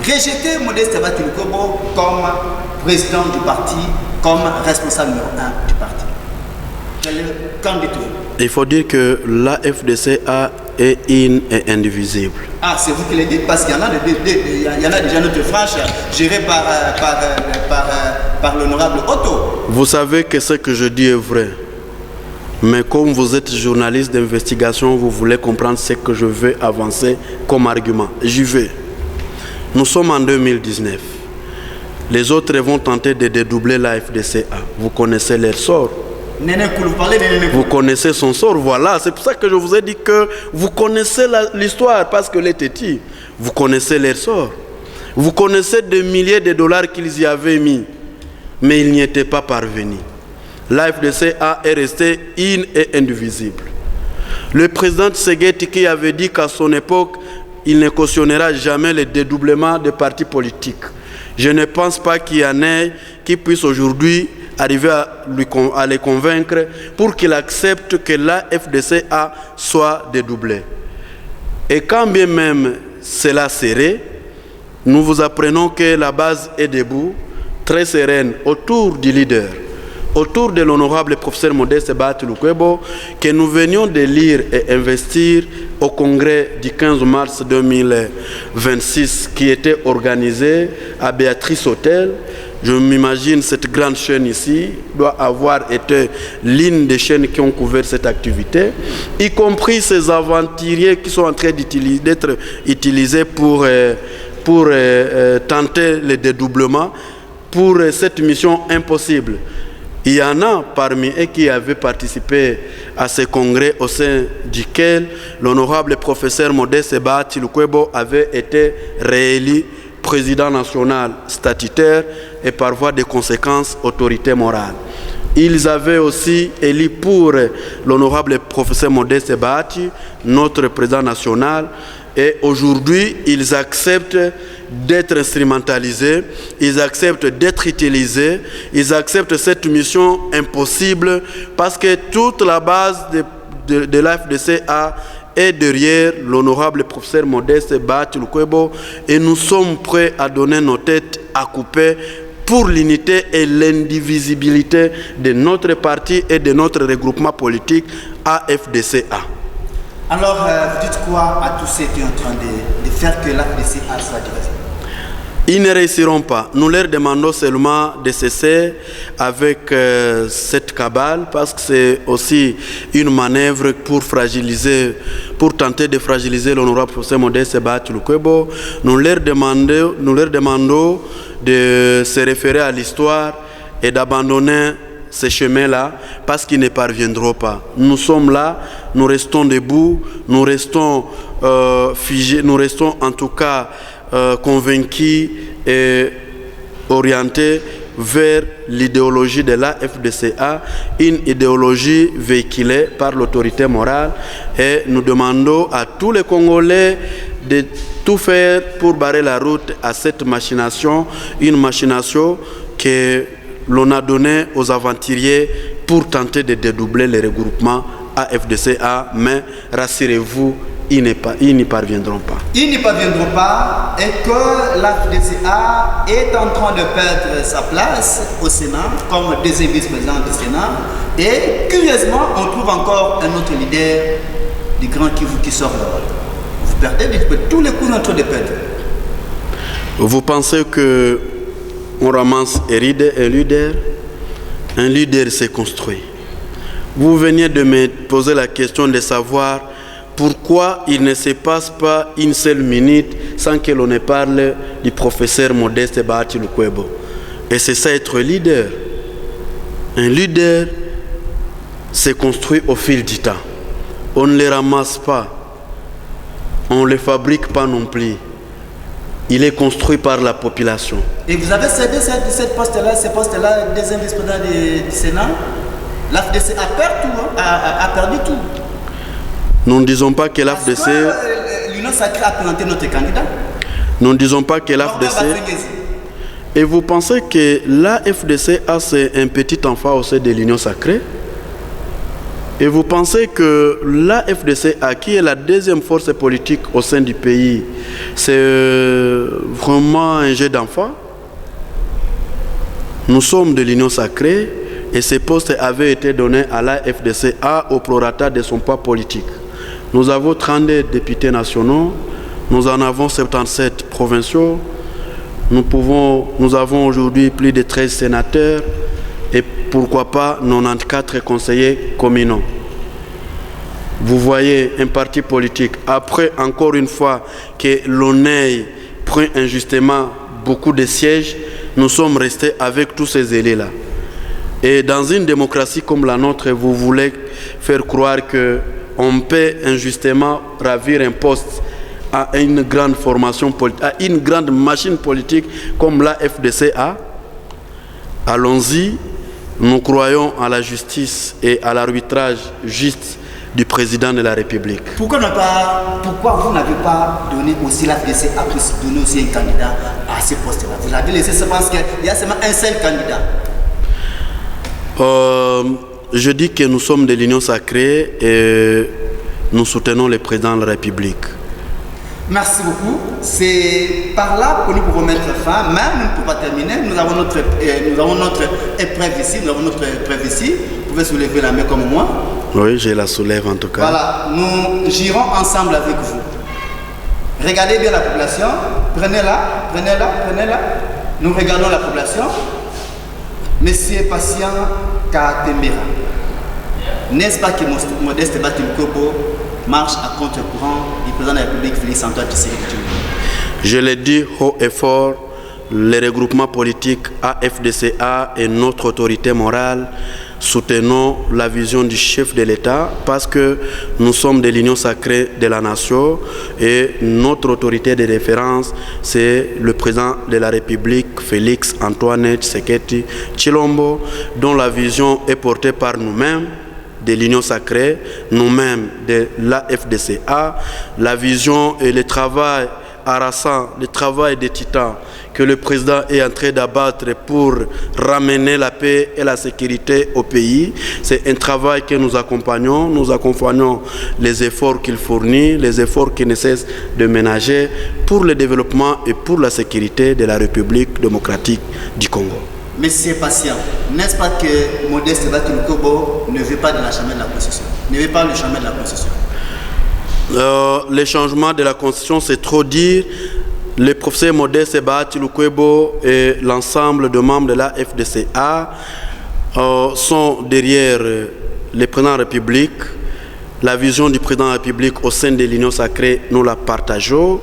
rejeté Modeste Bahati Lukwebo comme président du parti, comme responsable numéro 1 du parti. Qu'en dites-vous? Il faut dire que l'AFDCA est in et indivisible. Ah, c'est vous qui le dites parce qu'il y en a déjà notre franche gérée par l'honorable Otto. Vous savez que ce que je dis est vrai. Mais comme vous êtes journaliste d'investigation, vous voulez comprendre ce que je veux avancer comme argument. J'y vais. Nous sommes en 2019. Les autres vont tenter de dédoubler l'AFDCA. Vous connaissez leur sort. Vous connaissez son sort, voilà. C'est pour ça que je vous ai dit que vous connaissez l'histoire, parce que les tétis, vous connaissez leur sort. Vous connaissez des milliers de dollars qu'ils y avaient mis, mais ils n'y étaient pas parvenus. L'AFDCA est resté in et indivisible. Le président Tshisekedi qui avait dit qu'à son époque, il ne cautionnera jamais le dédoublement des partis politiques. Je ne pense pas qu'il y en ait qui puissent aujourd'hui arriver à les convaincre pour qu'il accepte que la FDCA soit dédoublée. Et quand bien même cela serait, nous vous apprenons que la base est debout, très sereine, autour du leader, autour de l'honorable professeur Modeste Bahati Lukwebo, que nous venions de lire et investir au congrès du 15 mars 2026 qui était organisé à Béatrice Hôtel. Je m'imagine cette grande chaîne ici doit avoir été l'une des chaînes qui ont couvert cette activité, y compris ces aventuriers qui sont en train d'être utilisés pour tenter le dédoublement pour cette mission impossible. Il y en a parmi eux qui avaient participé à ce congrès au sein duquel l'honorable professeur Modeste Bahati Lukwebo avait été réélu président national statutaire et par voie de conséquence autorité morale. Ils avaient aussi élu pour l'honorable professeur Modeste Bahati, notre président national, et aujourd'hui ils acceptent d'être instrumentalisés, ils acceptent d'être utilisés, ils acceptent cette mission impossible parce que toute la base de l'AFDCA est derrière l'honorable professeur Modeste Bahati Lukwebo et nous sommes prêts à donner nos têtes à couper pour l'unité et l'indivisibilité de notre parti et de notre regroupement politique AFDCA. Alors, vous dites quoi à tous ceux qui sont en train de faire que l'AFDCA soit divisée? Ils ne réussiront pas. Nous leur demandons seulement de cesser avec cette cabale parce que c'est aussi une manœuvre pour tenter de fragiliser l'honorable professeur Modeste Bahati Lukwebo. Nous leur demandons de se référer à l'histoire et d'abandonner ces chemins-là parce qu'ils ne parviendront pas. Nous sommes là, nous restons debout, nous restons figés, nous restons en tout cas convaincus et orientés vers l'idéologie de la FDCA, une idéologie véhiculée par l'autorité morale, et nous demandons à tous les Congolais de tout faire pour barrer la route à cette machination, une machination que l'on a donnée aux aventuriers pour tenter de dédoubler les regroupements AFDCA, mais rassurez-vous, ils n'y parviendront pas. Ils n'y parviendront pas et que l'AFDCA est en train de perdre sa place au Sénat comme deuxième vice-président du Sénat. Et curieusement, on trouve encore un autre leader du Grand Kivu qui sort là. Vous perdez tous les coups en train de perdre. Vous pensez que on ramasse un leader? Un leader s'est construit. Vous veniez de me poser la question de savoir pourquoi il ne se passe pas une seule minute sans que l'on ne parle du professeur Modeste Bahati Lukwebo. Et c'est ça être leader. Un leader se construit au fil du temps. On ne les ramasse pas. On ne les fabrique pas non plus. Il est construit par la population. Et vous avez cédé ce poste-là, deuxième vice-président du Sénat. L'AFDC a perdu tout. Nous ne disons pas que l'AFDC... L'Union sacrée a présenté notre candidat. Nous ne disons pas que l'AFDC... Et vous pensez que l'AFDCA c'est un petit enfant au sein de l'Union sacrée? Et vous pensez que l'AFDCA, qui est la deuxième force politique au sein du pays, c'est vraiment un jeu d'enfant? Nous sommes de l'Union sacrée et ces postes avaient été donnés à l'AFDCA au prorata de son poids politique. Nous avons 32 députés nationaux, nous en avons 77 provinciaux, nous avons aujourd'hui plus de 13 sénateurs et pourquoi pas 94 conseillers communaux. Vous voyez un parti politique, après encore une fois que l'on ait pris injustement beaucoup de sièges, nous sommes restés avec tous ces élus-là. Et dans une démocratie comme la nôtre, vous voulez faire croire qu'on peut injustement ravir un poste à une grande formation politique, à une grande machine politique comme la FDCA? Allons-y, nous croyons à la justice et à l'arbitrage juste du président de la République. Pourquoi vous n'avez pas donné aussi la FDCA pour donner aussi un candidat à ce poste-là? Vous l'avez laissé, je pense qu'il y a seulement un seul candidat. Je dis que nous sommes de l'Union sacrée et nous soutenons le président de la République. Merci beaucoup. C'est par là que nous pouvons mettre fin. Même pour pas terminer, nous avons notre épreuve ici. Vous pouvez soulever la main comme moi. Oui, je la soulève en tout cas. Voilà, nous girons ensemble avec vous. Regardez bien la population. Prenez-la. Nous regardons la population. Monsieur Patient Katembera, n'est-ce pas que Modeste Bahati Lukwebo marche à contre-courant du président de la République, Félix Antoine Tshisekedi? Je l'ai dit haut et fort, les regroupements politiques AFDCA et notre autorité morale soutenons la vision du chef de l'État parce que nous sommes de l'Union sacrée de la nation et notre autorité de référence, c'est le président de la République, Félix Antoine Tshisekedi Tshilombo, dont la vision est portée par nous-mêmes de l'Union sacrée, nous-mêmes de l'AFDCA, la vision et le travail harassant, le travail des titans que le président est en train d'abattre pour ramener la paix et la sécurité au pays. C'est un travail que nous accompagnons les efforts qu'il fournit, les efforts qu'il ne cesse de ménager pour le développement et pour la sécurité de la République démocratique du Congo. Monsieur Patient, n'est-ce pas que Modeste Bakilukobo ne veut pas de la chemin de la Constitution, ne veut pas le chemin de la Constitution? Les changements de la Constitution, c'est trop dire. Le professeur Modeste Bakilukobo et l'ensemble de membres de la FDCA sont derrière le président de la République. La vision du président de la République au sein de l'Union sacrée, nous la partageons.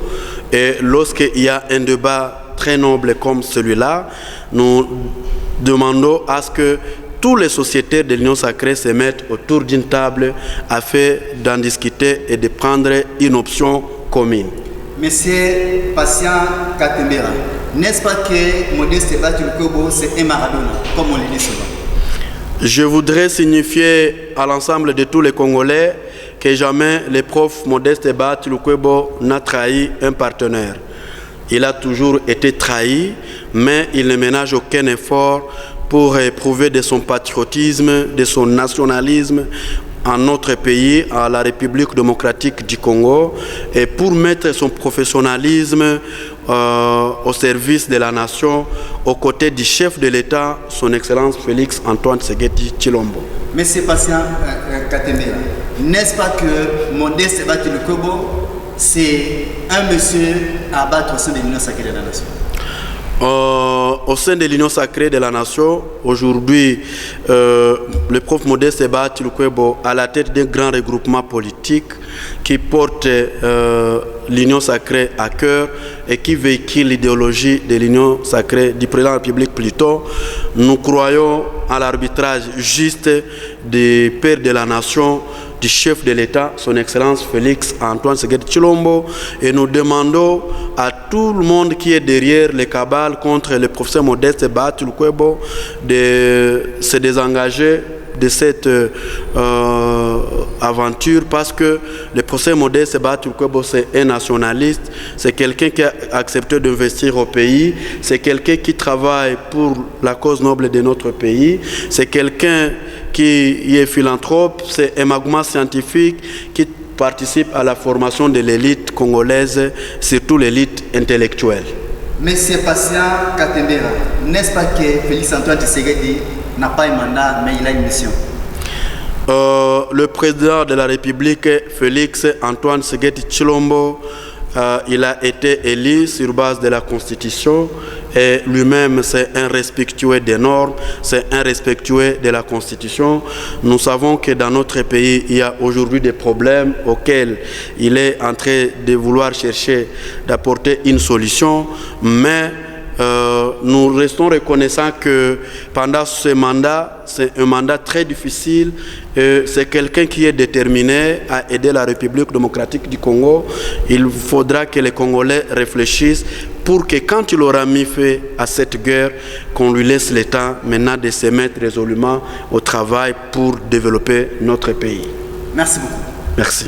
Et lorsqu'il y a un débat très noble comme celui-là, nous demandons à ce que toutes les sociétés de l'Union sacrée se mettent autour d'une table afin d'en discuter et de prendre une option commune. Monsieur Patient Katembera, n'est-ce pas que Modeste Bakilukobo c'est un Maradona, comme on le dit souvent? Je voudrais signifier à l'ensemble de tous les Congolais que jamais le prof Modeste Bakilukobo n'a trahi un partenaire. Il a toujours été trahi, mais il ne ménage aucun effort pour éprouver de son patriotisme, de son nationalisme en notre pays, à la République démocratique du Congo, et pour mettre son professionnalisme au service de la nation, aux côtés du chef de l'État, son Excellence Félix Antoine Tshisekedi Tshilombo. Monsieur Patient Katembera, n'est-ce pas que Modeste Bakilukobo, c'est un monsieur à battre au sein de l'Union sacrée de la nation? Au sein de l'Union sacrée de la nation, aujourd'hui, le prof Modeste Bakilukobo à la tête d'un grand regroupement politique qui porte l'Union sacrée à cœur et qui véhicule l'idéologie de l'Union sacrée du président de la République plutôt. Nous croyons à l'arbitrage juste des pères de la nation, du chef de l'État, son Excellence Félix Antoine Tshisekedi Tshilombo, et nous demandons à tout le monde qui est derrière les cabales contre le professeur Modeste Bakilukobo de se désengager de cette aventure parce que le professeur Modeste Bakilukobo c'est un nationaliste, c'est quelqu'un qui a accepté d'investir au pays, c'est quelqu'un qui travaille pour la cause noble de notre pays, c'est quelqu'un qui est philanthrope, c'est un magma scientifique qui participe à la formation de l'élite congolaise, surtout l'élite intellectuelle. Monsieur Patient Katembera, n'est-ce pas que Félix Antoine Tshisekedi n'a pas un mandat, mais il a une mission? Le président de la République, Félix Antoine Tshisekedi Tshilombo, il a été élu sur base de la Constitution et lui-même c'est un respectueux des normes, c'est un respectueux de la Constitution. Nous savons que dans notre pays, il y a aujourd'hui des problèmes auxquels il est en train de vouloir chercher d'apporter une solution, mais nous restons reconnaissants que pendant ce mandat, c'est un mandat très difficile. C'est quelqu'un qui est déterminé à aider la République démocratique du Congo. Il faudra que les Congolais réfléchissent pour que quand il aura mis fin à cette guerre, qu'on lui laisse le temps maintenant de se mettre résolument au travail pour développer notre pays. Merci beaucoup. Merci.